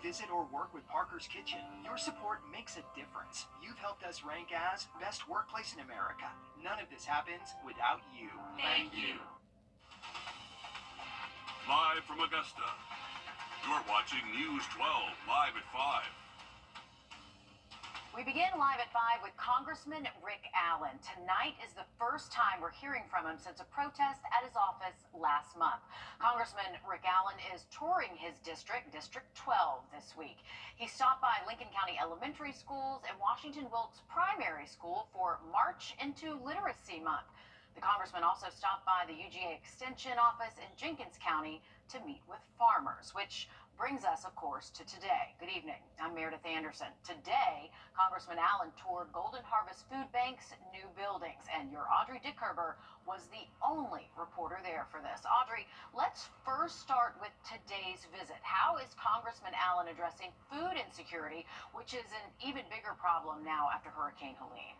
visit or work with Parker's Kitchen, your support makes a difference. You've helped us rank as best workplace in America. None of this happens without you. Thank you. Live from Augusta, you're watching News 12 live at 5. We begin live at 5 with Congressman Rick Allen. Tonight is the first time we're hearing from him since a protest at his office last month. Congressman Rick Allen is touring his district, District 12, this week. He stopped by Lincoln County Elementary Schools and Washington Wilkes Primary School for March into Literacy Month. The congressman also stopped by the UGA Extension office in Jenkins County to meet with farmers, which brings us, of course, to today. Good evening. I'm Meredith Anderson. Today, Congressman Allen toured Golden Harvest Food Bank's new buildings, and your Audrey Dickherber was the only reporter there for this. Audrey, let's first start with today's visit. How is Congressman Allen addressing food insecurity, which is an even bigger problem now after Hurricane Helene?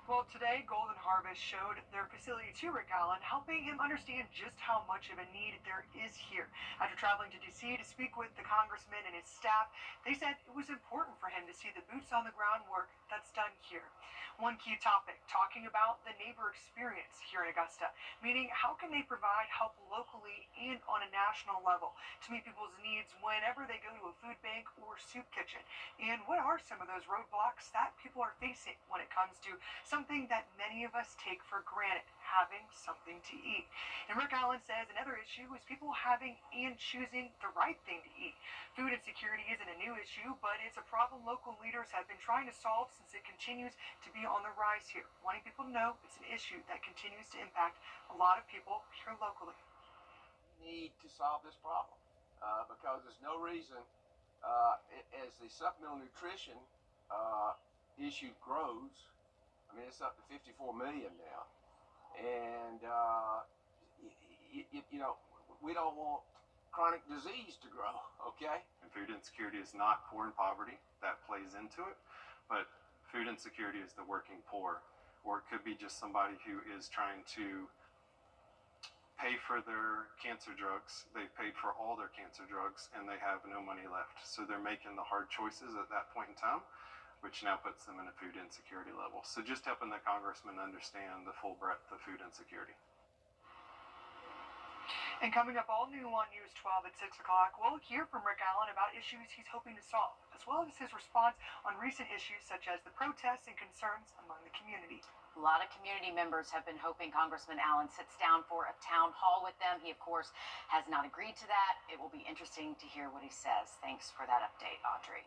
Well, today, Golden Harvest showed their facility to Rick Allen, helping him understand just how much of a need there is here. After traveling to D.C. to speak with the congressman and his staff, they said it was important for him to see the boots on the ground work that's done here. One key topic, talking about the neighbor experience here in Augusta, meaning how can they provide help locally and on a national level to meet people's needs whenever they go to a food bank or soup kitchen. And what are some of those roadblocks that people are facing when it comes to something that many of us take for granted, having something to eat. And Rick Allen says another issue is people having and choosing the right thing to eat. Food insecurity isn't a new issue, but it's a problem local leaders have been trying to solve since it continues to be on the rise here, wanting people to know it's an issue that continues to impact a lot of people here locally. We need to solve this problem because there's no reason as the supplemental nutrition issue grows. I mean, it's up to 54 million now. And, you know, we don't want chronic disease to grow, okay? And food insecurity is not poor and poverty. That plays into it. But food insecurity is the working poor. Or it could be just somebody who is trying to pay for their cancer drugs. They've paid for all their cancer drugs, and they have no money left. So they're making the hard choices at that point in time, which now puts them in a food insecurity level. So just helping the congressman understand the full breadth of food insecurity. And coming up all new on News 12 at 6 o'clock, we'll hear from Rick Allen about issues he's hoping to solve, as well as his response on recent issues such as the protests and concerns among the community. A lot of community members have been hoping Congressman Allen sits down for a town hall with them. He, of course, has not agreed to that. It will be interesting to hear what he says. Thanks for that update, Audrey.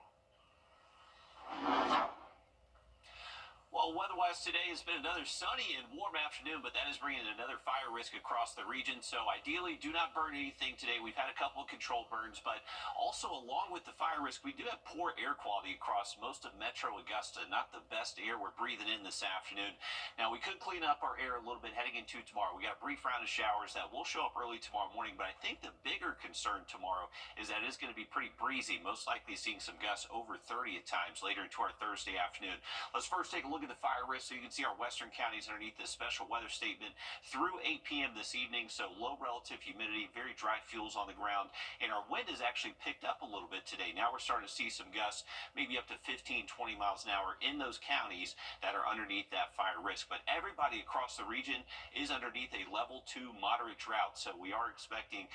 Well, weather-wise today has been another sunny and warm afternoon, but that is bringing another fire risk across the region. So ideally, do not burn anything today. We've had a couple of controlled burns, but also along with the fire risk, we do have poor air quality across most of Metro Augusta. Not the best air we're breathing in this afternoon. Now, we could clean up our air a little bit heading into tomorrow. We got a brief round of showers that will show up early tomorrow morning, but I think the bigger concern tomorrow is that it's going to be pretty breezy, most likely seeing some gusts over 30 at times later into our Thursday afternoon. Let's first take a look at the fire risk, so you can see our western counties underneath this special weather statement through 8 p.m. this evening. So low relative humidity, very dry fuels on the ground, and our wind has actually picked up a little bit today. Now we're starting to see some gusts, maybe up to 15, 20 miles an hour in those counties that are underneath that fire risk. But everybody across the region is underneath a level 2 moderate drought, so we are expecting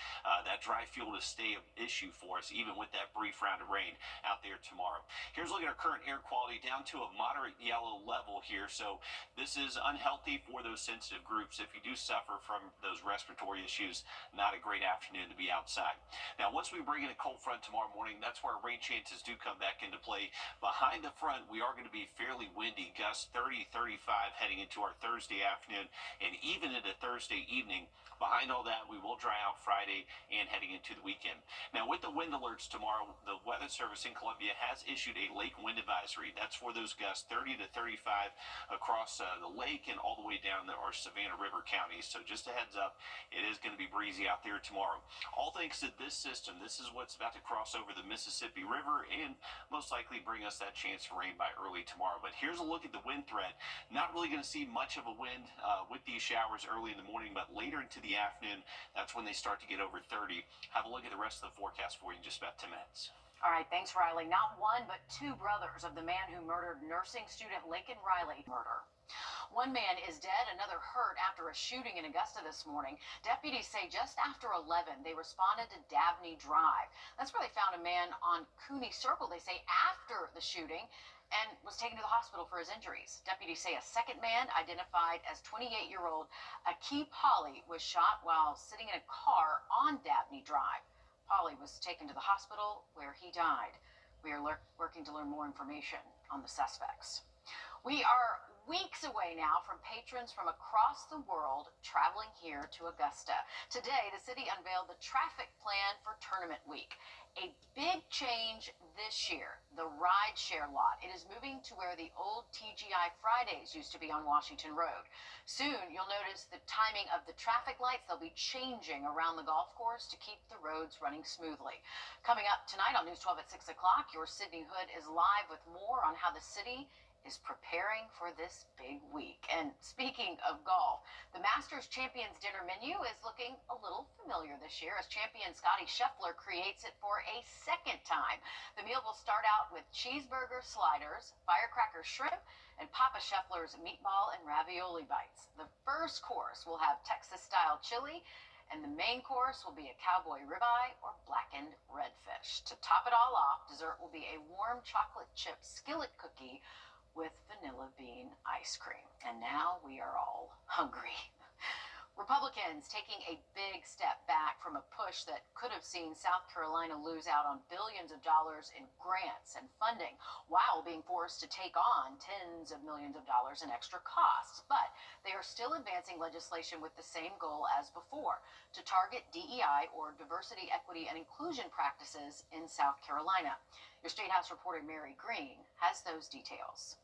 that dry fuel to stay an issue for us, even with that brief round of rain out there tomorrow. Here's a look at our current air quality down to a moderate yellow level here. So this is unhealthy for those sensitive groups. If you do suffer from those respiratory issues, not a great afternoon to be outside. Now, once we bring in a cold front tomorrow morning, that's where rain chances do come back into play. Behind the front, we are going to be fairly windy, gusts 30, 35 heading into our Thursday afternoon and even into Thursday evening. Behind all that, we will dry out Friday and heading into the weekend. Now, with the wind alerts tomorrow, the Weather Service in Columbia has issued a lake wind advisory. That's for those gusts 30 to 35 35 across the lake and all the way down to our Savannah River counties. So just a heads up, it is going to be breezy out there tomorrow. All thanks to this system. This is what's about to cross over the Mississippi River and most likely bring us that chance for rain by early tomorrow. But here's a look at the wind threat. Not really going to see much of a wind with these showers early in the morning, but later into the afternoon, that's when they start to get over 30. Have a look at the rest of the forecast for you in just about 10 minutes. All right, thanks, Riley. Not one, but two brothers of the man who murdered nursing student Lincoln Riley murder. One man is dead, another hurt after a shooting in Augusta this morning. Deputies say just after 11, they responded to Dabney Drive. That's where they found a man on Cooney Circle, they say, after the shooting, and was taken to the hospital for his injuries. Deputies say a second man, identified as 28-year-old Akee Polly, was shot while sitting in a car on Dabney Drive. Polly was taken to the hospital where he died. We are working to learn more information on the suspects. We are weeks away now from patrons from across the world traveling here to Augusta. Today, the city unveiled the traffic plan for Tournament Week. A big change this year, the rideshare lot. It is moving to where the old TGI Fridays used to be on Washington Road. Soon, you'll notice the timing of the traffic lights. They'll be changing around the golf course to keep the roads running smoothly. Coming up tonight on News 12 at 6 o'clock, your Sydney Hood is live with more on how the city is preparing for this big week. And speaking of golf, the Masters Champions dinner menu is looking a little familiar this year as champion Scotty Scheffler creates it for a second time. The meal will start out with cheeseburger sliders, firecracker shrimp, and Papa Scheffler's meatball and ravioli bites. The first course will have Texas-style chili, and the main course will be a cowboy ribeye or blackened redfish. To top it all off, dessert will be a warm chocolate chip skillet cookie with vanilla bean ice cream. And now we are all hungry. Republicans taking a big step back from a push that could have seen South Carolina lose out on billions of dollars in grants and funding while being forced to take on tens of millions of dollars in extra costs. But they are still advancing legislation with the same goal as before, to target DEI or diversity, equity, and inclusion practices in South Carolina. Your State House reporter Mary Green has those details.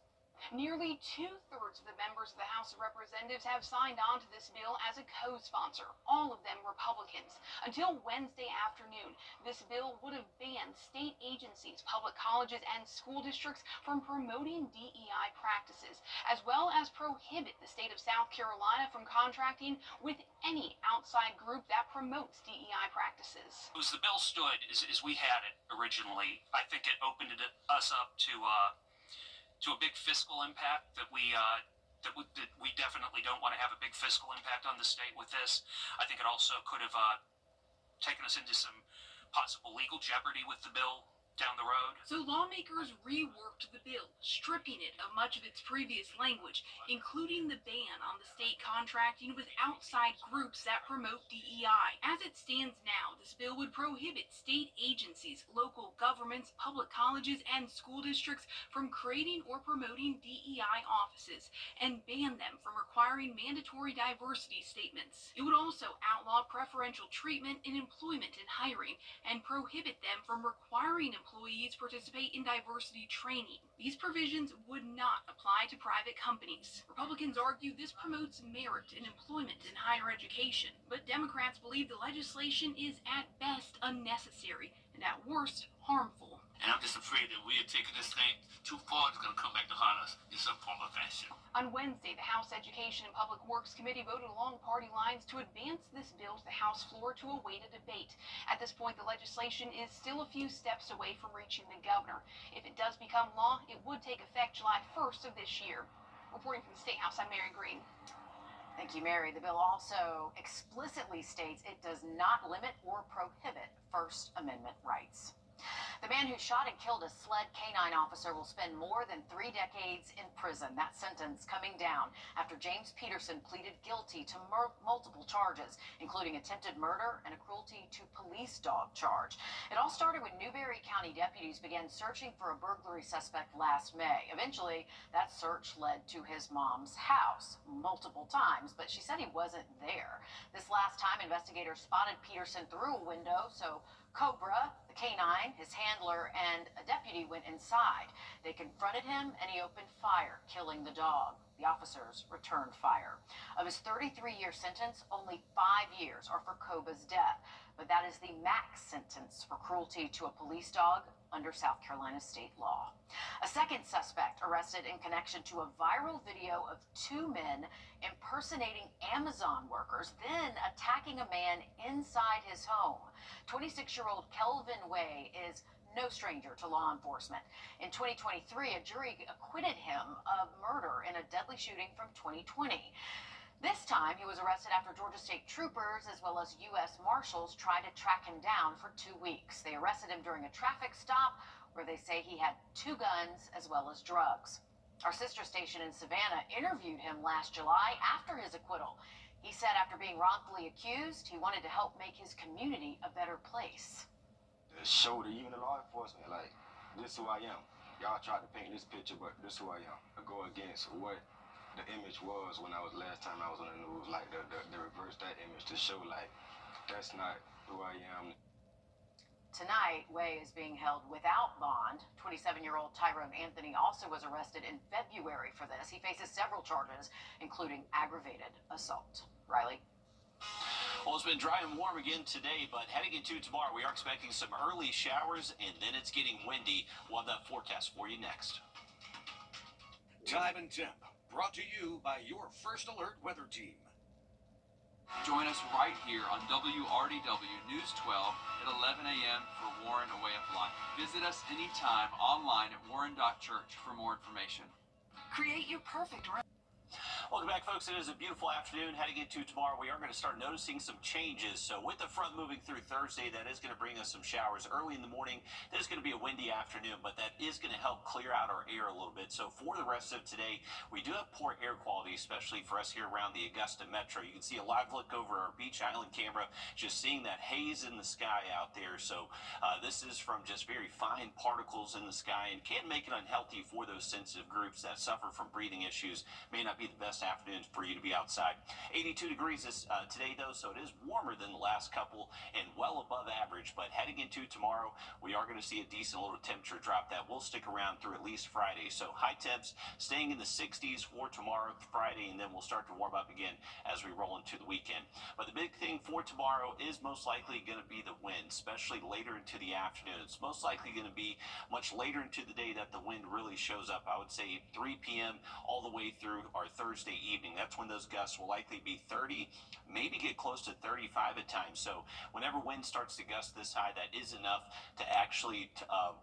Nearly two-thirds of the members of the House of Representatives have signed on to this bill as a co-sponsor, all of them Republicans. Until Wednesday afternoon, this bill would have banned state agencies, public colleges, and school districts from promoting DEI practices, as well as prohibit the state of South Carolina from contracting with any outside group that promotes DEI practices. As the bill stood, as we had it originally, I think it opened us up to a big fiscal impact that we definitely don't want to have a big fiscal impact on the state with this. I think it also could have taken us into some possible legal jeopardy with the bill down the road. So lawmakers reworked the bill, stripping it of much of its previous language, including the ban on the state contracting with outside groups that promote DEI. As it stands now, this bill would prohibit state agencies, local governments, public colleges, and school districts from creating or promoting DEI offices and ban them from requiring mandatory diversity statements. It would also outlaw preferential treatment in employment and hiring and prohibit them from requiring employees participate in diversity training. These provisions would not apply to private companies. Republicans argue this promotes merit in employment and higher education, but Democrats believe the legislation is at best unnecessary and at worst harmful. And I'm just afraid that we are taking this thing too far. It's going to come back to haunt us in some form or fashion. On Wednesday, the House Education and Public Works Committee voted along party lines to advance this bill to the House floor to await a debate. At this point, the legislation is still a few steps away from reaching the governor. If it does become law, it would take effect July 1st of this year. Reporting from the State House, I'm Mary Green. Thank you, Mary. The bill also explicitly states it does not limit or prohibit First Amendment rights. The man who shot and killed a SLED K-9 officer will spend more than 3 decades in prison. That sentence coming down after James Peterson pleaded guilty to multiple charges, including attempted murder and a cruelty to police dog charge. It all started when Newberry County deputies began searching for a burglary suspect last May. Eventually, that search led to his mom's house multiple times, but she said he wasn't there. This last time, investigators spotted Peterson through a window, so Cobra, the canine, his handler, and a deputy went inside. They confronted him and he opened fire, killing the dog. The officers returned fire. Of his 33-year sentence, only 5 years are for Cobra's death, but that is the max sentence for cruelty to a police dog under South Carolina state law. A second suspect arrested in connection to a viral video of two men impersonating Amazon workers, then attacking a man inside his home. 26-year-old Kelvin Way is no stranger to law enforcement. In 2023, a jury acquitted him of murder in a deadly shooting from 2020. This time, he was arrested after Georgia State troopers as well as U.S. Marshals tried to track him down for 2 weeks. They arrested him during a traffic stop where they say he had 2 guns as well as drugs. Our sister station in Savannah interviewed him last July after his acquittal. He said after being wrongfully accused, he wanted to help make his community a better place. To show to even the law enforcement, like, this is who I am. Y'all tried to paint this picture, but this is who I am. To go against what the image was when I was last time I was on the news, like the reverse that image to show like that's not who I am. Tonight, Way is being held without bond. 27-year-old Tyrone Anthony also was arrested in February for this. He faces several charges, including aggravated assault. Riley? Well, it's been dry and warm again today, but heading into tomorrow, we are expecting some early showers, and then it's getting windy. We'll have that forecast for you next. Time and temp, brought to you by your First Alert weather team. Join us right here on WRDW News 12 at 11 a.m. for Warren A Way of Life. Visit us anytime online at warren.church for more information. Create your perfect room. Welcome back, folks. It is a beautiful afternoon. Heading into tomorrow, we are going to start noticing some changes. So with the front moving through Thursday, that is going to bring us some showers early in the morning. It is going to be a windy afternoon, but that is going to help clear out our air a little bit. So for the rest of today, we do have poor air quality, especially for us here around the Augusta Metro. You can see a live look over our Beach Island camera, just seeing that haze in the sky out there. So this is from just very fine particles in the sky and can make it unhealthy for those sensitive groups that suffer from breathing issues. May not be the best afternoon for you to be outside. 82 degrees today, though, so it is warmer than the last couple and well above average. But heading into tomorrow, we are going to see a decent little temperature drop that will stick around through at least Friday. So high temps staying in the 60s for tomorrow, Friday, and then we'll start to warm up again as we roll into the weekend. But the big thing for tomorrow is most likely going to be the wind, especially later into the afternoon. It's most likely going to be much later into the day that the wind really shows up. I would say 3 p.m. all the way through our Thursday evening. That's when those gusts will likely be 30, maybe get close to 35 at times. So whenever wind starts to gust this high, that is enough to actually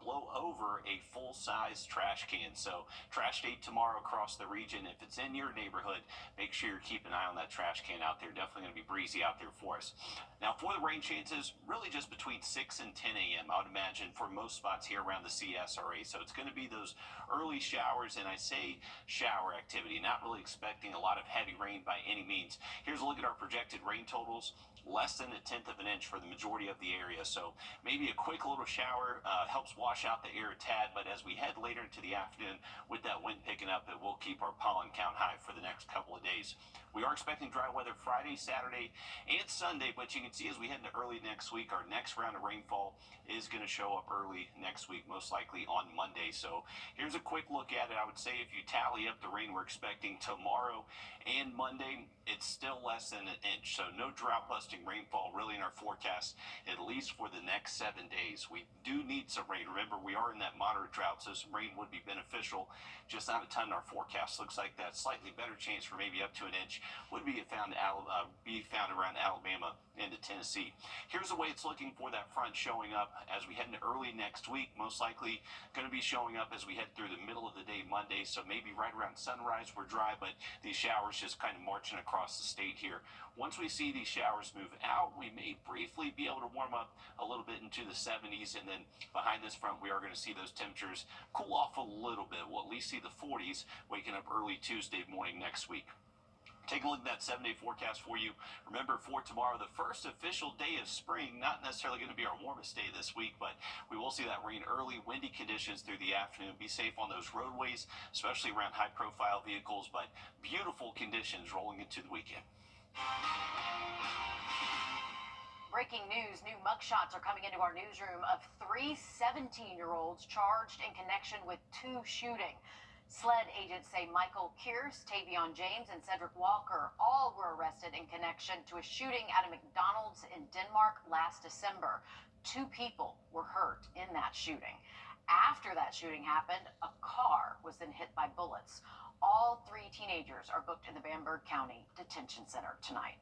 blow over a full-size trash can. So trash day tomorrow across the region. If it's in your neighborhood, make sure you're keeping an eye on that trash can out there. Definitely going to be breezy out there for us. Now for the rain chances, really just between 6 and 10 a.m. I would imagine for most spots here around the CSRA. So it's going to be those early showers, and I say shower activity, not really expecting a lot of heavy rain by any means. Here's a look at our projected rain totals. Less than 1/10 of an inch for the majority of the area. So maybe a quick little shower helps wash out the air a tad, but as we head later into the afternoon with that wind picking up, it will keep our pollen count high for the next couple of days. We are expecting dry weather Friday, Saturday, and Sunday, but you can see as we head into early next week, our next round of rainfall is going to show up early next week, most likely on Monday. So here's a quick look at it. I would say if you tally up the rain we're expecting tomorrow and Monday, it's still less than 1 inch. So no drought-busting rainfall really in our forecast, at least for the next 7 days. We do need some rain. Remember, we are in that moderate drought, so some rain would be beneficial. Just not a ton in our forecast. Looks like that slightly better chance for maybe up to 1 inch would be found around Alabama into Tennessee. Here's the way it's looking for that front showing up as we head into early next week. Most likely going to be showing up as we head through the middle of the day Monday, so maybe right around sunrise we're dry, but these showers just kind of marching across the state here. Once we see these showers move out, we may briefly be able to warm up a little bit into the 70s, and then behind this front we are going to see those temperatures cool off a little bit. We'll at least see the 40s waking up early Tuesday morning next week. Take a look at that 7-day forecast for you. Remember, for tomorrow, the first official day of spring, not necessarily going to be our warmest day this week, but we will see that rain early, windy conditions through the afternoon. Be safe on those roadways, especially around high-profile vehicles, but beautiful conditions rolling into the weekend. Breaking news, new mugshots are coming into our newsroom of three 17-year-olds charged in connection with two shootings. SLED agents say Michael Kearse, Tavion James, and Cedric Walker all were arrested in connection to a shooting at a McDonald's in Denmark last December. 2 people were hurt in that shooting. After that shooting happened, a car was then hit by bullets. All 3 teenagers are booked in the Bamberg County Detention Center tonight.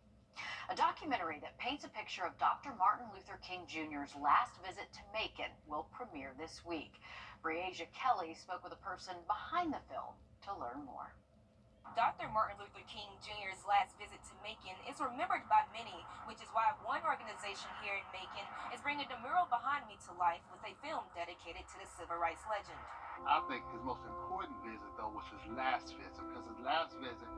A documentary that paints a picture of Dr. Martin Luther King Jr.'s last visit to Macon will premiere this week. Breasia Kelly spoke with a person behind the film to learn more. Dr. Martin Luther King Jr.'s last visit to Macon is remembered by many, which is why one organization here in Macon is bringing the mural behind me to life with a film dedicated to the civil rights legend. I think his most important visit, though, was his last visit, because his last visit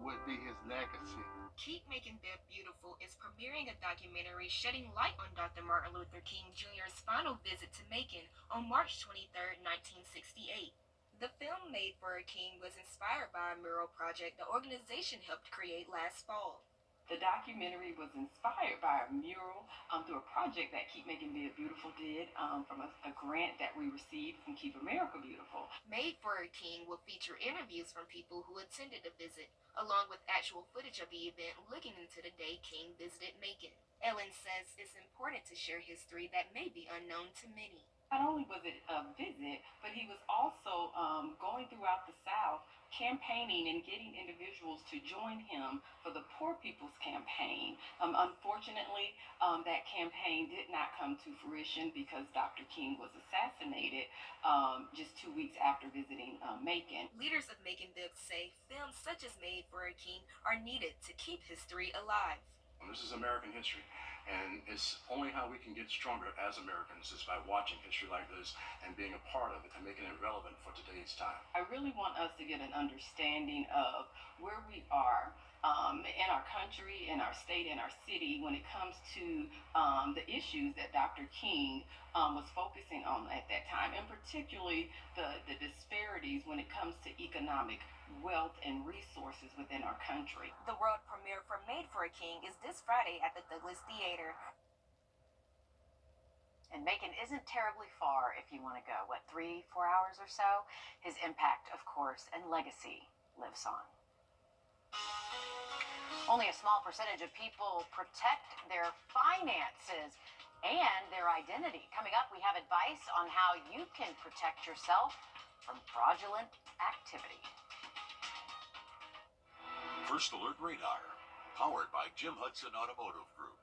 would be his legacy. Keep Macon Beautiful is premiering a documentary shedding light on Dr. Martin Luther King Jr.'s final visit to Macon on March 23, 1968. The film Made for a King was inspired by a mural project the organization helped create last fall. The documentary was inspired by a mural through a project that Keep Making Beautiful did from a grant that we received from Keep America Beautiful. Made for a King will feature interviews from people who attended the visit, along with actual footage of the event looking into the day King visited Macon. Ellen says it's important to share history that may be unknown to many. Not only was it a visit, but he was also going throughout the South, campaigning and getting individuals to join him for the Poor People's Campaign. Unfortunately, that campaign did not come to fruition because Dr. King was assassinated just 2 weeks after visiting Macon. Leaders of Macon Bibb say films such as Made for a King are needed to keep history alive. This is American history, and it's only how we can get stronger as Americans is by watching history like this and being a part of it and making it relevant for today's time. I really want us to get an understanding of where we are in our country, in our state, in our city when it comes to the issues that Dr. King was focusing on at that time, and particularly the disparities when it comes to economic wealth and resources within our country. The world premiere for Made for a King is this Friday at the Douglas Theater. And Macon isn't terribly far if you want to go. 3-4 hours or so? His impact, of course, and legacy lives on. Only a small percentage of people protect their finances and their identity. Coming up, we have advice on how you can protect yourself from fraudulent activity. First Alert Radar, powered by Jim Hudson Automotive Group.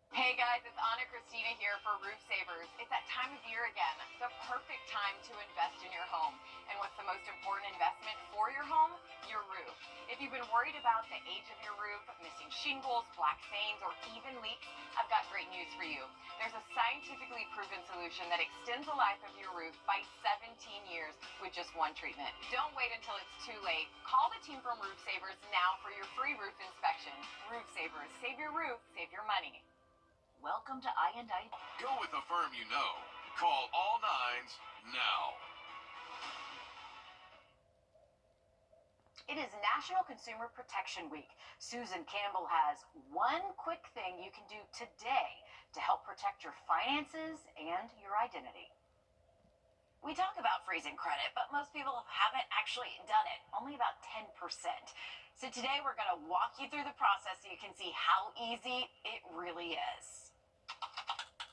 Hey guys, it's Anna Christina here for Roof Savers. It's that time of year again, the perfect time to invest in your home. And what's the most important investment for your home? Your roof. If you've been worried about the age of your roof, missing shingles, black stains, or even leaks, I've got great news for you. There's a scientifically proven solution that extends the life of your roof by 17 years with just one treatment. Don't wait until it's too late. Call the team from Roof Savers now for your free roof inspection. Roof Savers, save your roof, save your money. Welcome to I&I. Go with the firm you know. Call all nines now. It is National Consumer Protection Week. Susan Campbell has one quick thing you can do today to help protect your finances and your identity. We talk about freezing credit, but most people haven't actually done it. Only about 10%. So today we're going to walk you through the process so you can see how easy it really is.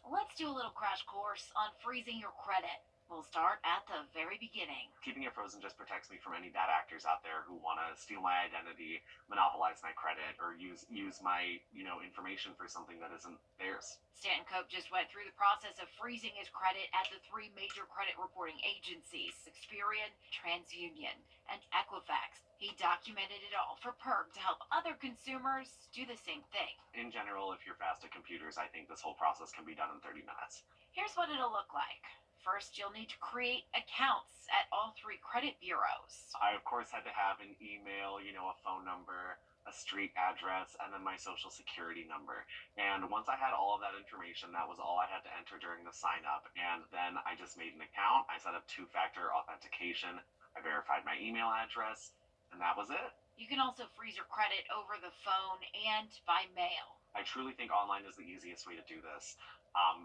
Let's do a little crash course on freezing your credit. We'll start at the very beginning. Keeping it frozen just protects me from any bad actors out there who want to steal my identity, monopolize my credit, or use my, information for something that isn't theirs. Stanton Cope just went through the process of freezing his credit at the 3 major credit reporting agencies, Experian, TransUnion, and Equifax. He documented it all for PERC to help other consumers do the same thing. In general, if you're fast at computers, I think this whole process can be done in 30 minutes. Here's what it'll look like. First, you'll need to create accounts at all 3 credit bureaus. I, of course, had to have an email, a phone number, a street address, and then my social security number. And once I had all of that information, that was all I had to enter during the sign up. And then I just made an account. I set up 2-factor authentication. I verified my email address, and that was it. You can also freeze your credit over the phone and by mail. I truly think online is the easiest way to do this.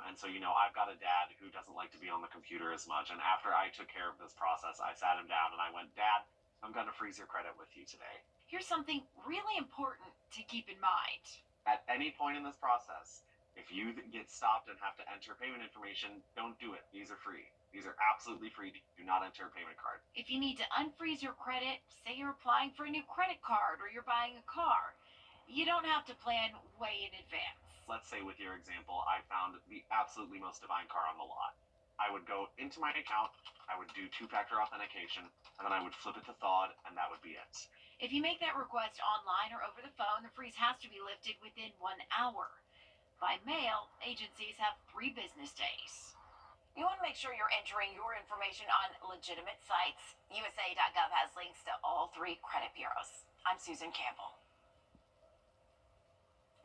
And so, I've got a dad who doesn't like to be on the computer as much. And after I took care of this process, I sat him down and I went, Dad, I'm going to freeze your credit with you today. Here's something really important to keep in mind. At any point in this process, if you get stopped and have to enter payment information, don't do it. These are free. These are absolutely free. Do not enter a payment card. If you need to unfreeze your credit, say you're applying for a new credit card or you're buying a car, you don't have to plan way in advance. Let's say with your example, I found the absolutely most divine car on the lot. I would go into my account, I would do two-factor authentication, and then I would flip it to thawed, and that would be it. If you make that request online or over the phone, the freeze has to be lifted within 1 hour. By mail, agencies have 3 business days. You want to make sure you're entering your information on legitimate sites. USA.gov has links to all 3 credit bureaus. I'm Susan Campbell.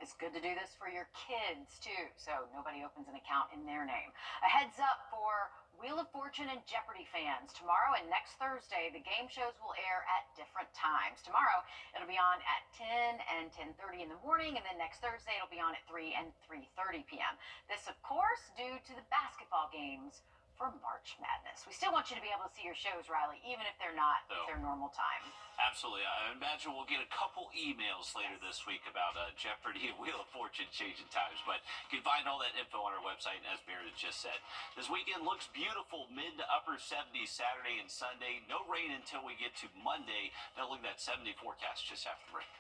It's good to do this for your kids, too, so nobody opens an account in their name. A heads up for Wheel of Fortune and Jeopardy fans. Tomorrow and next Thursday, the game shows will air at different times. Tomorrow, it'll be on at 10 and 10:30 in the morning, and then next Thursday, it'll be on at 3 and 3:30 p.m. This, of course, due to the basketball games for March Madness. We still want you to be able to see your shows, Riley, even if they're not at their normal time. Absolutely. I imagine we'll get a couple emails later this week about Jeopardy and Wheel of Fortune changing times, but you can find all that info on our website, as Meredith just said. This weekend looks beautiful, mid to upper 70s Saturday and Sunday. No rain until we get to Monday. Now look at that 70 forecast just after the break.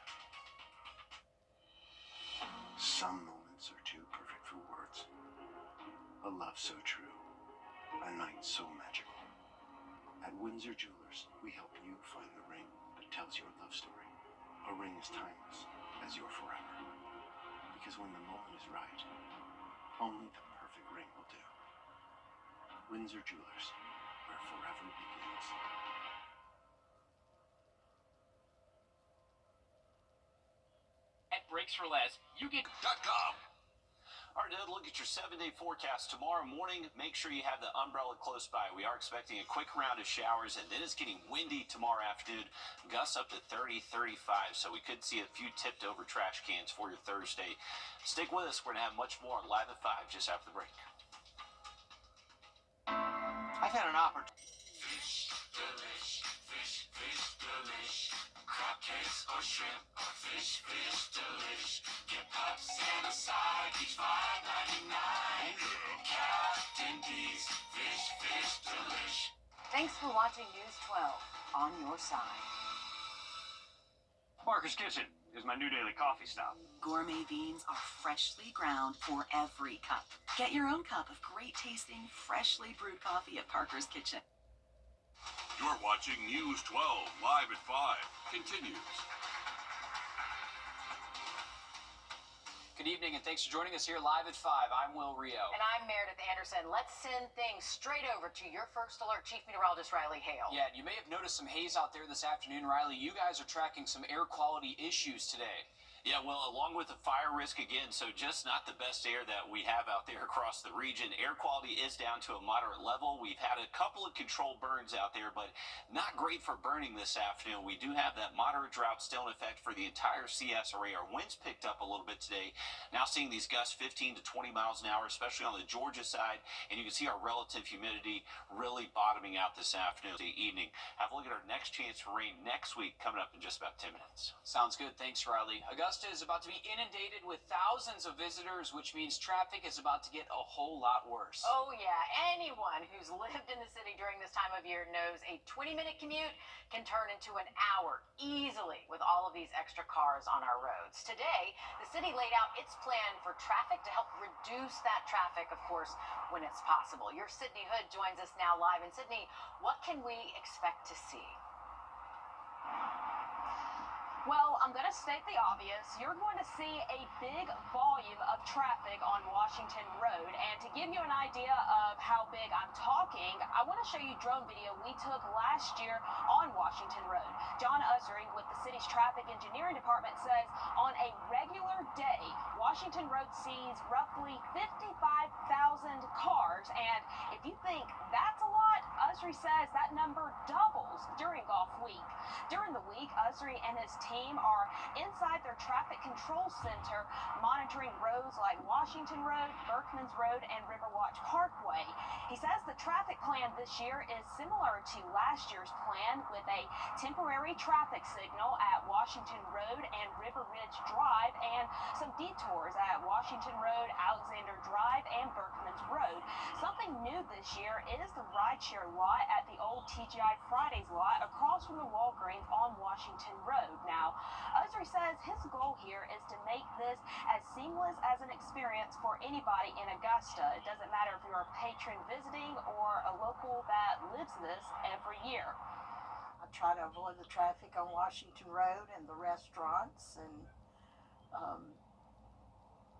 Some moments are too perfect for words. A love so true. A night so magical. At Windsor Jewelers, we help you find the ring that tells your love story. A ring as timeless as your forever. Because when the moment is right, only the perfect ring will do. Windsor Jewelers, where forever begins. At Breaks for Less, you get .com. All right, Ed, look at your 7-day forecast. Tomorrow morning, make sure you have the umbrella close by. We are expecting a quick round of showers, and then it's getting windy tomorrow afternoon. Gusts up to 30, 35, so we could see a few tipped over trash cans for your Thursday. Stick with us. We're going to have much more Live at 5 just after the break. I've had an opportunity. Fish delish, fish delish. Crab cakes or shrimp or fish delish. Get pops and a side, each $5.99. Captain D's fish delish. Thanks for watching News 12 on your side. Parker's Kitchen is my new daily coffee stop. Gourmet beans are freshly ground for every cup. Get your own cup of great tasting, freshly brewed coffee at Parker's Kitchen. You're watching News 12 Live at 5. Continues. Good evening, and thanks for joining us here live at 5. I'm Wrdw. And I'm Meredith Anderson. Let's send things straight over to your first alert, Chief Meteorologist Riley Hale. Yeah, and you may have noticed some haze out there this afternoon, Riley. You guys are tracking some air quality issues today. Yeah, well, along with the fire risk again, so just not the best air that we have out there across the region. Air quality is down to a moderate level. We've had a couple of controlled burns out there, but not great for burning this afternoon. We do have that moderate drought still in effect for the entire CS array. Our winds picked up a little bit today. Now seeing these gusts 15 to 20 miles an hour, especially on the Georgia side, and you can see our relative humidity really bottoming out this afternoon, the evening. Have a look at our next chance for rain next week coming up in just about 10 minutes. Sounds good. Thanks, Riley. Augusta is about to be inundated with thousands of visitors, which means traffic is about to get a whole lot worse. Oh, yeah. Anyone who's lived in the city during this time of year knows a 20-minute commute can turn into an hour easily with all of these extra cars on our roads. Today, the city laid out its plan for traffic to help reduce that traffic, of course, when it's possible. Your Sydney Hood joins us now live. And Sydney, what can we expect to see? Well, I'm going to state the obvious. You're going to see a big volume of traffic on Washington Road. And to give you an idea of how big I'm talking, I want to show you drone video we took last year on Washington Road. John Ussering with the city's traffic engineering department says on a regular day, Washington Washington Road sees roughly 55,000 cars, and if you think that's a lot, Usry says that number doubles during Golf Week. During the week, Usry and his team are inside their traffic control center monitoring roads like Washington Road, Berkman's Road, and Riverwatch Parkway. He says the traffic plan this year is similar to last year's plan, with a temporary traffic signal at Washington Road and River Ridge Drive, and some detours at Washington Road, Alexander Drive, and Berkman's Road. Something new this year is the rideshare lot at the old TGI Fridays lot across from the Walgreens on Washington Road. Now, Usry says his goal here is to make this as seamless as an experience for anybody in Augusta. It doesn't matter if you're a patron visiting or a local that lives this every year. I try to avoid the traffic on Washington Road and the restaurants, and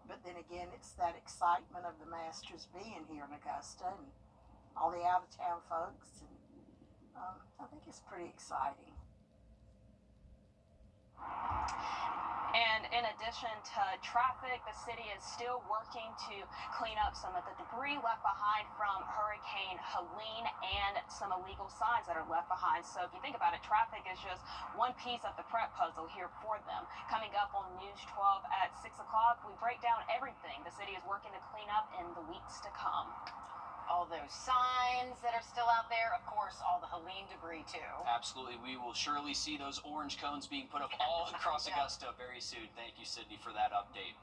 but then again, it's that excitement of the Masters being here in Augusta and all the out-of-town folks, and I think it's pretty exciting. And in addition to traffic, the city is still working to clean up some of the debris left behind from Hurricane Helene and some illegal signs that are left behind. So if you think about it, traffic is just one piece of the prep puzzle here for them. Coming up on News 12 at 6 o'clock, we break down everything the city is working to clean up in the weeks to come. All those signs that are still out there, of course, all the Helene debris too. Absolutely. We will surely see those orange cones being put up all across Augusta very soon. Thank you, Sydney, for that update.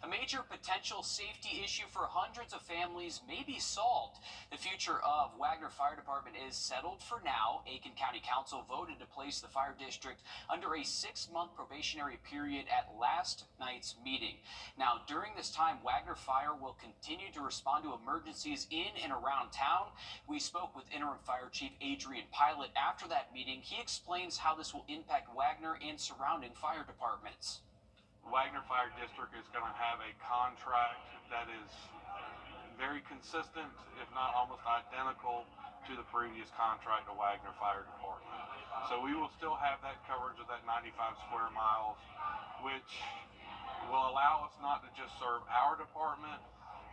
A major potential safety issue for hundreds of families may be solved. The future of Wagner Fire Department is settled for now. Aiken County Council voted to place the fire district under a 6-month probationary period at last night's meeting. Now, during this time, Wagner Fire will continue to respond to emergencies in and around town. We spoke with Interim Fire Chief Adrian Pilot after that meeting. He explains how this will impact Wagner and surrounding fire departments. Wagner Fire District is going to have a contract that is very consistent, if not almost identical, to the previous contract of Wagner Fire Department. So we will still have that coverage of that 95 square miles, which will allow us not to just serve our department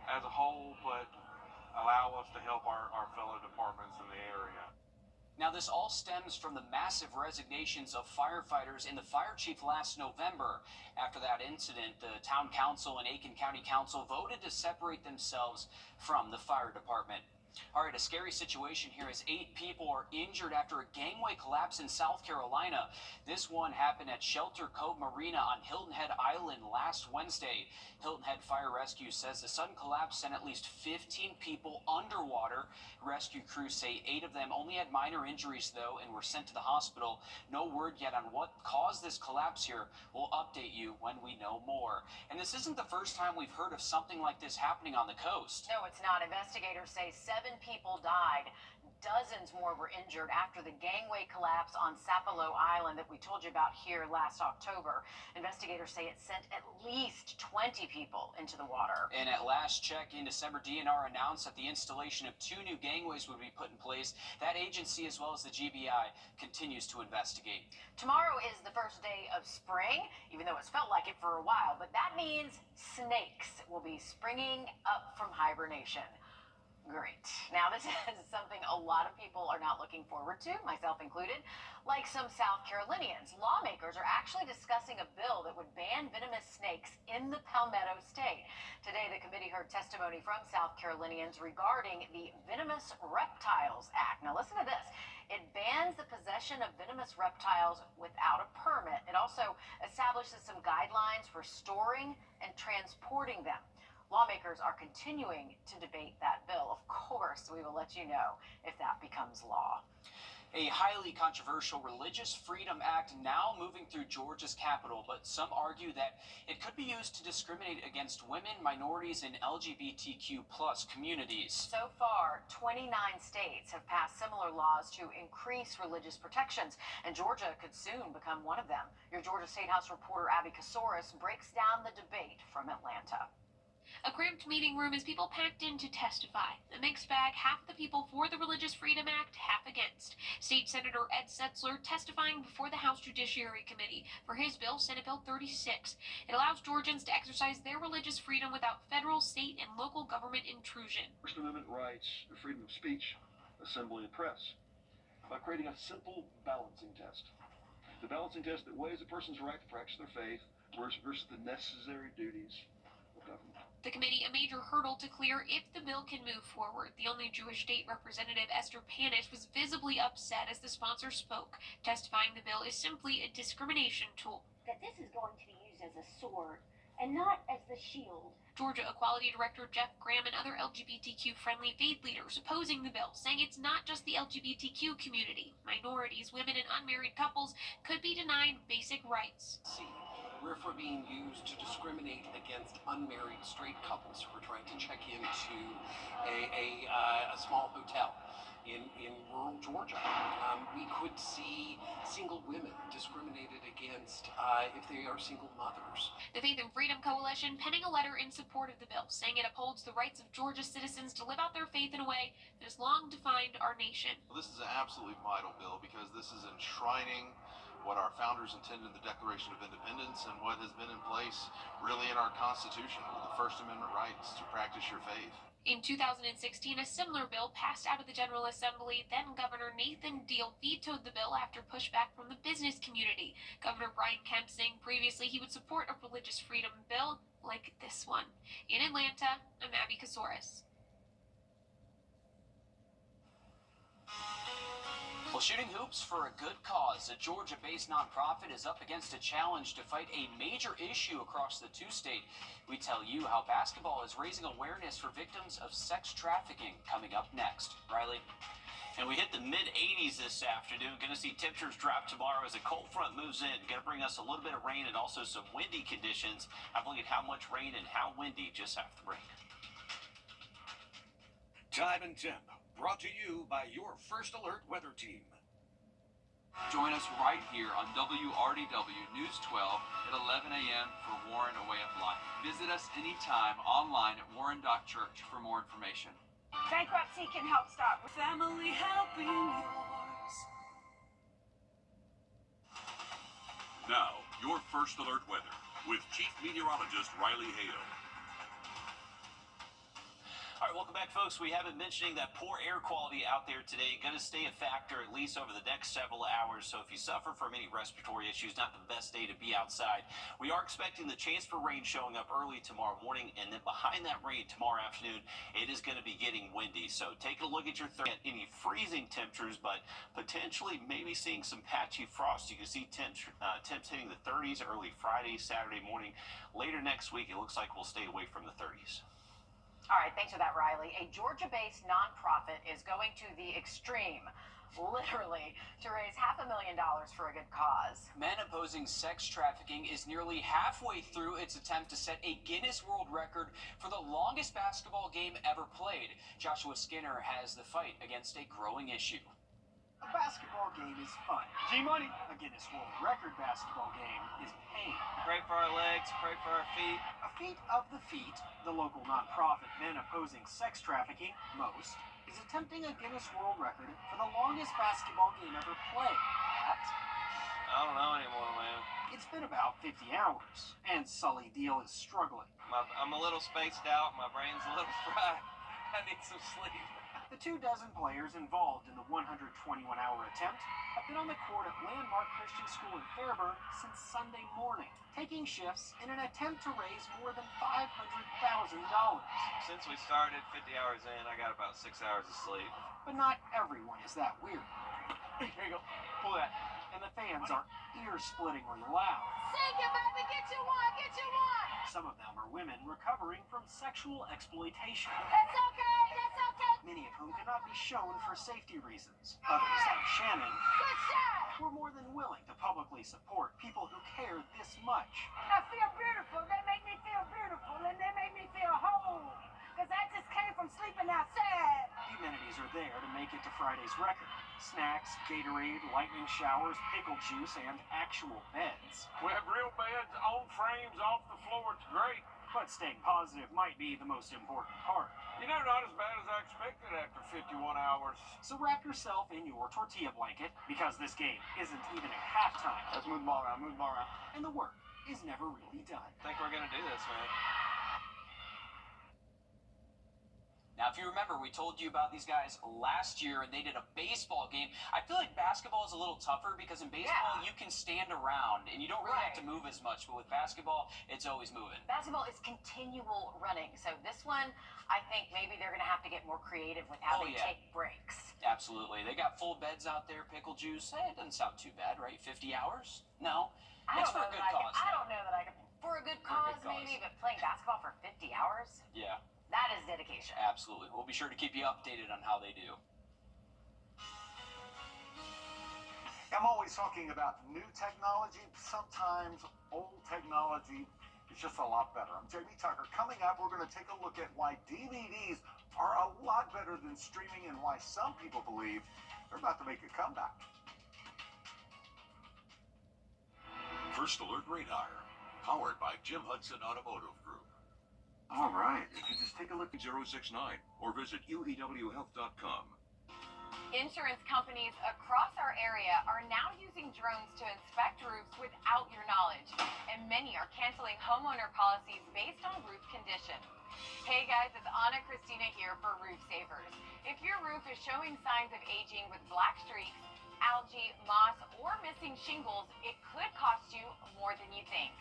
as a whole, but allow us to help our fellow departments in the area. Now, this all stems from the massive resignations of firefighters and the fire chief last November. After that incident, the town council and Aiken County Council voted to separate themselves from the fire department. All right, a scary situation here as 8 people are injured after a gangway collapse in South Carolina. This one happened at Shelter Cove Marina on Hilton Head Island last Wednesday. Hilton Head Fire Rescue says the sudden collapse sent at least 15 people underwater. Rescue crews say 8 of them only had minor injuries, though, and were sent to the hospital. No word yet on what caused this collapse here. We'll update you when we know more. And this isn't the first time we've heard of something like this happening on the coast. No, it's not. Investigators say 7 people died. Dozens more were injured after the gangway collapse on Sapelo Island that we told you about here last October. Investigators say it sent at least 20 people into the water. And at last check in December, DNR announced that the installation of 2 new gangways would be put in place. That agency, as well as the GBI, continues to investigate. Tomorrow is the first day of spring, even though it's felt like it for a while. But that means snakes will be springing up from hibernation. Great. Now, this is something a lot of people are not looking forward to, myself included. Like some South Carolinians, lawmakers are actually discussing a bill that would ban venomous snakes in the Palmetto State. Today, the committee heard testimony from South Carolinians regarding the Venomous Reptiles Act. Now, listen to this. It bans the possession of venomous reptiles without a permit. It also establishes some guidelines for storing and transporting them. Lawmakers are continuing to debate that bill. Of course, we will let you know if that becomes law. A highly controversial Religious Freedom Act now moving through Georgia's capital, but some argue that it could be used to discriminate against women, minorities, and LGBTQ+ communities. So far, 29 states have passed similar laws to increase religious protections, and Georgia could soon become one of them. Your Georgia State House reporter Abby Kasoris breaks down the debate from Atlanta. A cramped meeting room as people packed in to testify. A mixed bag, half the people for the Religious Freedom Act, half against. State Senator Ed Setzler testifying before the House Judiciary Committee for his bill, Senate Bill 36. It allows Georgians to exercise their religious freedom without federal, state, and local government intrusion. First Amendment rights, freedom of speech, assembly, and press, by creating a simple balancing test. The balancing test that weighs a person's right to practice their faith versus the necessary duties of government. The committee a major hurdle to clear if the bill can move forward. The only Jewish state representative, Esther Panish, was visibly upset as the sponsor spoke, testifying the bill is simply a discrimination tool. That this is going to be used as a sword and not as the shield. Georgia Equality Director Jeff Graham and other LGBTQ-friendly faith leaders opposing the bill, saying it's not just the LGBTQ community. Minorities, women, and unmarried couples could be denied basic rights. We're for being used to discriminate against unmarried straight couples who are trying to check into a small hotel in rural Georgia. We could see single women discriminated against if they are single mothers. The Faith and Freedom Coalition penning a letter in support of the bill, saying it upholds the rights of Georgia citizens to live out their faith in a way that has long defined our nation. Well, this is an absolutely vital bill because this is enshrining what our founders intended in the Declaration of Independence and what has been in place really in our Constitution, with the First Amendment rights to practice your faith. In 2016, a similar bill passed out of the General Assembly. Then Governor Nathan Deal vetoed the bill after pushback from the business community. Governor Brian Kemp saying previously he would support a religious freedom bill like this one. In Atlanta, I'm Abby Kasoris. Well, shooting hoops for a good cause. A Georgia-based nonprofit is up against a challenge to fight a major issue across the two-state. We tell you how basketball is raising awareness for victims of sex trafficking. Coming up next. Riley? And we hit the mid-80s this afternoon. Going to see temperatures drop tomorrow as a cold front moves in. Going to bring us a little bit of rain and also some windy conditions. Have a look at how much rain and how windy just after the break. Time and Temp, brought to you by your First Alert weather team. Join us right here on WRDW News 12 at 11 a.m. for Warren A Way of Life. Visit us anytime online at warren.church for more information. Bankruptcy can help stop Family helping yours. Now, your First Alert weather with Chief Meteorologist Riley Hale. All right, welcome back, folks. We have been mentioning that poor air quality out there today. Going to stay a factor at least over the next several hours. So if you suffer from any respiratory issues, not the best day to be outside. We are expecting the chance for rain showing up early tomorrow morning. And then behind that rain tomorrow afternoon, it is going to be getting windy. So take a look at your any freezing temperatures, but potentially maybe seeing some patchy frost. You can see temps hitting the 30s early Friday, Saturday morning. Later next week, it looks like we'll stay away from the 30s. All right, thanks for that, Riley. A Georgia-based nonprofit is going to the extreme, literally, to raise $500,000 for a good cause. Men opposing sex trafficking is nearly halfway through its attempt to set a Guinness World Record for the longest basketball game ever played. Joshua Skinner has the fight against a growing issue. A basketball game is fun. G-Money, a Guinness World Record basketball game is pain. Pray for our legs, pray for our feet. A feat of the feet, the local nonprofit Men Opposing Sex Trafficking, MOST, is attempting a Guinness World Record for the longest basketball game ever played. I don't know anymore, man. It's been about 50 hours, and Sully Deal is struggling. I'm a little spaced out, my brain's a little fried. I need some sleep. The 24 players involved in the 121-hour attempt have been on the court at Landmark Christian School in Fairburn since Sunday morning, taking shifts in an attempt to raise more than $500,000. Since we started 50 hours in, I got about 6 hours of sleep. But not everyone is that weird. Here you go. Pull that. And the fans are ear-splittingly loud. Sing it, baby, get you one, get you one. Some of them are women recovering from sexual exploitation. It's okay, it's okay. Many of whom cannot be shown for safety reasons. Others, like Shannon, Good shot. were more than willing to publicly support people who care this much. I feel beautiful. They make me feel beautiful, and they make me feel whole. Because I just came from sleeping outside. The amenities are there to make it to Friday's record. Snacks, Gatorade, lightning showers, pickle juice, and actual beds. We have real beds on frames off the floor. It's great. but staying positive might be the most important part. You know, not as bad as I expected after 51 hours. So wrap yourself in your tortilla blanket, because this game isn't even at halftime. Let's move the ball around, And the work is never really done. I think we're going to do this, man. Now, if you remember, we told you about these guys last year, and they did a baseball game. I feel like basketball is a little tougher because in baseball, you can stand around, and you don't really have to move as much. But with basketball, it's always moving. Basketball is continual running. So this one, I think maybe they're going to have to get more creative with how they take breaks. Absolutely. They got full beds out there, pickle juice. It doesn't sound too bad, right? 50 hours? No. It's for a good cause. I don't know that I could. For a good cause, maybe, but playing basketball for 50 hours? Yeah. That is dedication. Absolutely. We'll be sure to keep you updated on how they do. I'm always talking about new technology. Sometimes old technology is just a lot better. I'm Jamie Tucker. Coming up, we're going to take a look at why DVDs are a lot better than streaming and why some people believe they're about to make a comeback. First Alert Radar, powered by Jim Hudson Automotive Group. All right. If you just take a look at 069 or visit uewhealth.com. Insurance companies across our area are now using drones to inspect roofs without your knowledge, and many are canceling homeowner policies based on roof condition. Hey guys, it's Anna Christina here for Roof Savers. If your roof is showing signs of aging with black streaks, algae, moss, or missing shingles, it could cost you more than you think.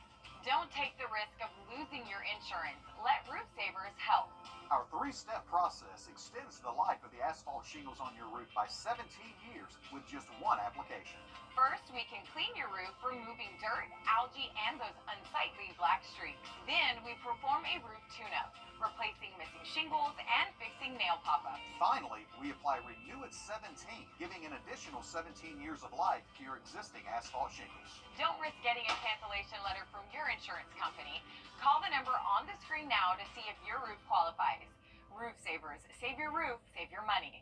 Don't take the risk of losing your insurance. Let Roof Savers help. Our three-step process extends the life of the asphalt shingles on your roof by 17 years with just one application. First, we can clean your roof, removing dirt, algae, and those unsightly black streaks. Then, we perform a roof tune-up, replacing missing shingles and fixing nail pop-ups. Finally, we apply Renew at 17, giving an additional 17 years of life to your existing asphalt shingles. Don't risk getting a cancellation letter from your insurance company. Call the number on the screen now to see if your roof qualifies. Roof Savers. Save your roof, save your money.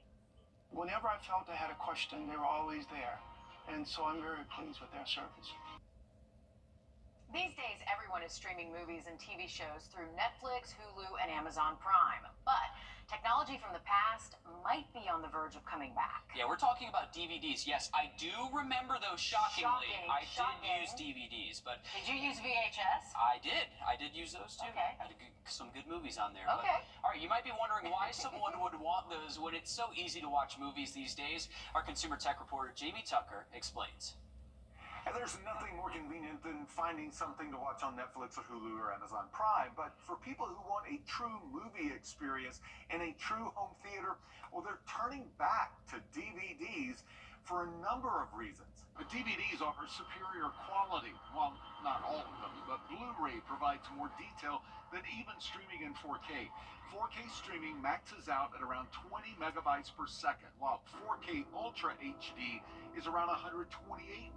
Whenever I felt I had a question, they were always there. And so I'm very pleased with their service. These days, everyone is streaming movies and TV shows through Netflix, Hulu, and Amazon Prime. But technology from the past might be on the verge of coming back. Yeah, we're talking about DVDs. Yes, I do remember those shockingly. I did use DVDs, but... Did you use VHS? I did. I did use those too. Okay. Had some good movies on there. Okay. But, all right, you might be wondering why someone would want those when it's so easy to watch movies these days. Our consumer tech reporter, Jamie Tucker, explains. And there's nothing more convenient than finding something to watch on Netflix or Hulu or Amazon Prime. But for people who want a true movie experience and a true home theater, well, they're turning back to DVDs for a number of reasons. The DVDs offer superior quality. Well, not all of them, but Blu-ray provides more detail than even streaming in 4K. 4K streaming maxes out at around 20 megabytes per second, while 4K Ultra HD is around 128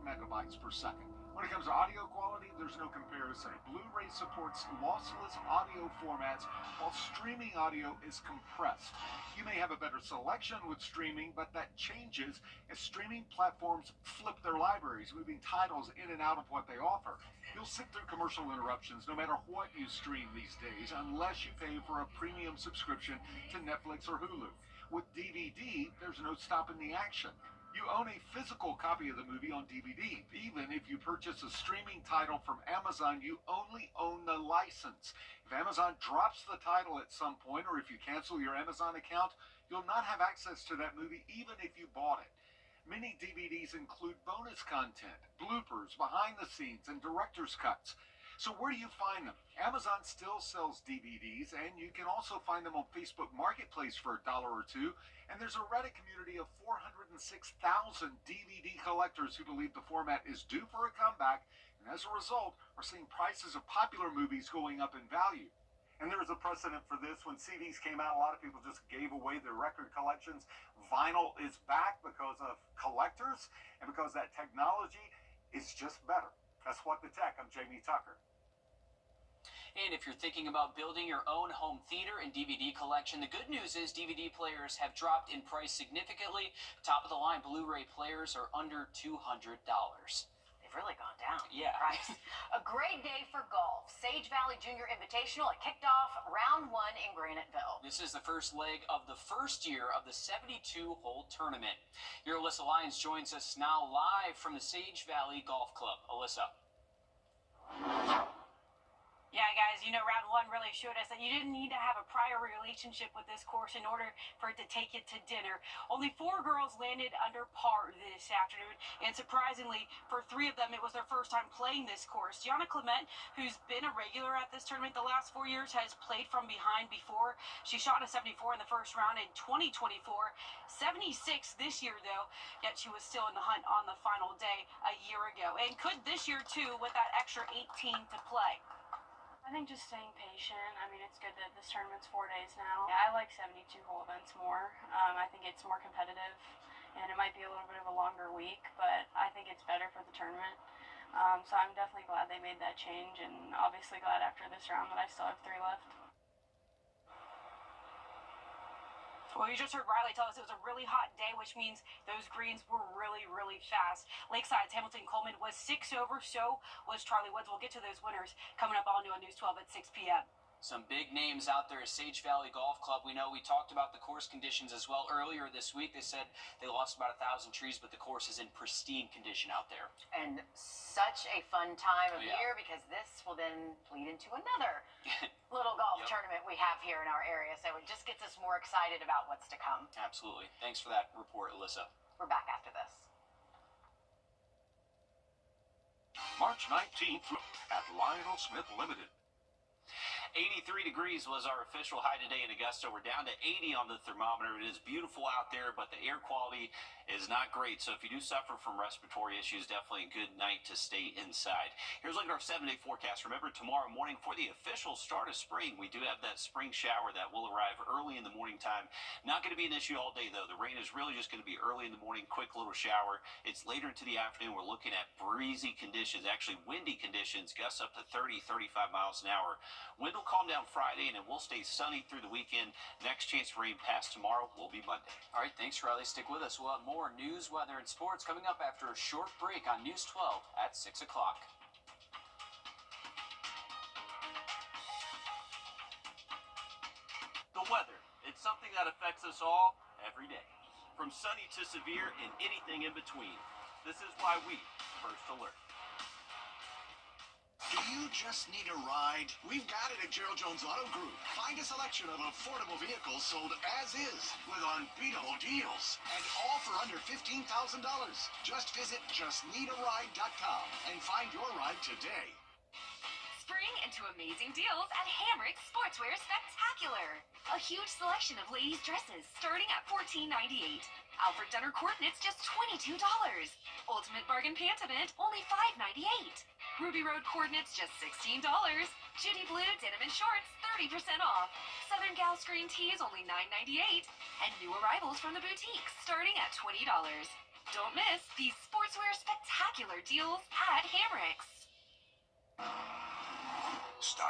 megabytes per second. When it comes to audio quality, there's no comparison. Blu-ray supports lossless audio formats, while streaming audio is compressed. You may have a better selection with streaming, but that changes as streaming platforms flip their libraries, moving titles in and out of what they offer. You'll sit through commercial interruptions no matter what you stream these days, unless you pay for a premium subscription to Netflix or Hulu. With DVD, there's no stopping the action. You own a physical copy of the movie on DVD. Even if you purchase a streaming title from Amazon, you only own the license. If Amazon drops the title at some point, or if you cancel your Amazon account, you'll not have access to that movie even if you bought it. Many DVDs include bonus content, bloopers, behind the scenes, and director's cuts. So where do you find them? Amazon still sells DVDs, and you can also find them on Facebook Marketplace for $1 or $2. And there's a Reddit community of 406,000 DVD collectors who believe the format is due for a comeback, and as a result, are seeing prices of popular movies going up in value. And there was a precedent for this. When CDs came out, a lot of people just gave away their record collections. Vinyl is back because of collectors and because that technology is just better. That's What the Tech. I'm Jamie Tucker. And if you're thinking about building your own home theater and DVD collection, the good news is DVD players have dropped in price significantly. Top of the line Blu-ray players are under $200. They've really gone down. Yeah. Right. A great day for golf. Sage Valley Junior Invitational. It kicked off round 1 in Graniteville. This is the first leg of the first year of the 72-hole tournament. Here, Alyssa Lyons joins us now live from the Sage Valley Golf Club. Alyssa. Yeah, guys, you know, round 1 really showed us that you didn't need to have a prior relationship with this course in order for it to take you to dinner. Only 4 girls landed under par this afternoon, and surprisingly, for 3 of them, it was their first time playing this course. Gianna Clement, who's been a regular at this tournament the last 4 years, has played from behind before. She shot a 74 in the first round in 2024, 76 this year, though, yet she was still in the hunt on the final day a year ago, and could this year, too, with that extra 18 to play. I think just staying patient. I mean, it's good that this tournament's 4 days now. Yeah, I like 72-hole events more. I think it's more competitive, and it might be a little bit of a longer week, but I think it's better for the tournament. So I'm definitely glad they made that change, and obviously glad after this round that I still have 3 left. Well, you just heard Riley tell us it was a really hot day, which means those greens were really, really fast. Lakeside's Hamilton Coleman was 6 over, so was Charlie Woods. We'll get to those winners coming up all new on News 12 at 6 p.m. Some big names out there at Sage Valley Golf Club. We know we talked about the course conditions as well earlier this week. They said they lost about 1,000 trees, but the course is in pristine condition out there. And such a fun time of year, because this will then lead into another little golf tournament we have here in our area. So it just gets us more excited about what's to come. Absolutely. Thanks for that report, Alyssa. We're back after this. March 19th at Lionel Smith Limited. 83 degrees was our official high today in Augusta. We're down to 80 on the thermometer. It is beautiful out there, but the air quality is not great. So if you do suffer from respiratory issues, definitely a good night to stay inside. Here's a look at our 7-day forecast. Remember, tomorrow morning for the official start of spring, we do have that spring shower that will arrive early in the morning time. Not going to be an issue all day, though. The rain is really just going to be early in the morning, quick little shower. It's later into the afternoon. We're looking at breezy conditions, actually windy conditions, gusts up to 30, 35 miles an hour. Wind will calm down Friday, and it will stay sunny through the weekend. Next chance for rain past tomorrow will be Monday. All right, thanks, Riley. Stick with us. We'll have more news, weather, and sports coming up after a short break on News 12 at 6 o'clock. The weather, it's something that affects us all every day, from sunny to severe and anything in between. This is why we First Alert. Do you just need a ride? We've got it at Gerald Jones Auto Group. Find a selection of affordable vehicles sold as is with unbeatable deals and all for under $15,000. Just visit justneedaride.com and find your ride today. Spring into amazing deals at Hamrick's Sportswear Spectacular. A huge selection of ladies' dresses starting at $14.98. Alfred Dunner coordinates just $22. Ultimate Bargain Pantament only $5.98. Ruby Road coordinates just $16. Judy Blue denim and shorts 30% off. Southern Gal screen tees only $9.98. And new arrivals from the boutiques starting at $20. Don't miss these sportswear spectacular deals at Hamrick's. Stop.